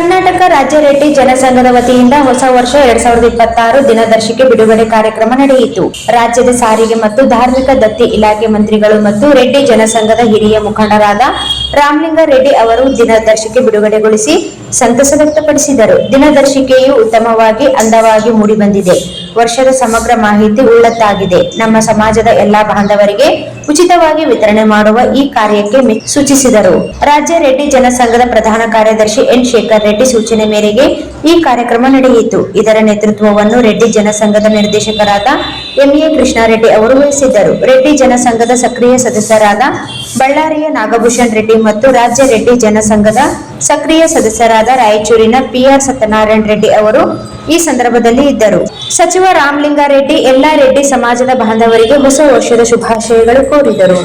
ಕರ್ನಾಟಕ ರಾಜ್ಯ ರೆಡ್ಡಿ ಜನಸಂಘದ ವತಿಯಿಂದ ಹೊಸ ವರ್ಷ 2026 ದಿನದರ್ಶಿಕೆ ಬಿಡುಗಡೆ ಕಾರ್ಯಕ್ರಮ ನಡೆಯಿತು. ರಾಜ್ಯದ ಸಾರಿಗೆ ಮತ್ತು ಧಾರ್ಮಿಕ ದತ್ತಿ ಇಲಾಖೆ ಮಂತ್ರಿಗಳು ಮತ್ತು ರೆಡ್ಡಿ ಜನಸಂಘದ ಹಿರಿಯ ಮುಖಂಡರಾದ ರಾಮಲಿಂಗ ರೆಡ್ಡಿ ಅವರು ದಿನದರ್ಶಿಕೆ ಬಿಡುಗಡೆಗೊಳಿಸಿ ಸಂತಸ ವ್ಯಕ್ತಪಡಿಸಿದರು. ದಿನದರ್ಶಿಕೆಯು ಉತ್ತಮವಾಗಿ ಅಂದವಾಗಿ ಮೂಡಿಬಂದಿದೆ. ವರ್ಷದ ಸಮಗ್ರ ಮಾಹಿತಿ ಉಳ್ಳದ್ದಾಗಿದೆ. ನಮ್ಮ ಸಮಾಜದ ಎಲ್ಲಾ ಬಾಂಧವರಿಗೆ ಉಚಿತವಾಗಿ ವಿತರಣೆ ಮಾಡುವ ಈ ಕಾರ್ಯಕ್ಕೆ ಸೂಚಿಸಿದರು. ರಾಜ್ಯ ರೆಡ್ಡಿ ಜನಸಂಘದ ಪ್ರಧಾನ ಕಾರ್ಯದರ್ಶಿ ಎನ್ ಶೇಖರ್ ರೆಡ್ಡಿ ಸೂಚನೆ ಮೇರೆಗೆ ಈ ಕಾರ್ಯಕ್ರಮ ನಡೆಯಿತು. ಇದರ ನೇತೃತ್ವವನ್ನು ರೆಡ್ಡಿ ಜನಸಂಘದ ನಿರ್ದೇಶಕರಾದ ಎಂಎ ಕೃಷ್ಣಾರೆಡ್ಡಿ ಅವರು ವಹಿಸಿದ್ದರು. ರೆಡ್ಡಿ ಜನಸಂಘದ ಸಕ್ರಿಯ ಸದಸ್ಯರಾದ ಬಳ್ಳಾರಿಯ ನಾಗಭೂಷಣ್ ರೆಡ್ಡಿ ಮತ್ತು ರಾಜ್ಯ ರೆಡ್ಡಿ ಜನಸಂಘದ ಸಕ್ರಿಯ ಸದಸ್ಯರಾದ ರಾಯಚೂರಿನ ಪಿಆರ್ ಸತ್ಯನಾರಾಯಣ ರೆಡ್ಡಿ ಅವರು ಈ ಸಂದರ್ಭದಲ್ಲಿ ಇದ್ದರು. ಸಚಿವ ರಾಮಲಿಂಗಾರೆಡ್ಡಿ ಎಲ್ಲಾ ರೆಡ್ಡಿ ಸಮಾಜದ ಬಾಂಧವರಿಗೆ ಹೊಸ ವರ್ಷದ ಶುಭಾಶಯಗಳು ಕೋರಿದರು.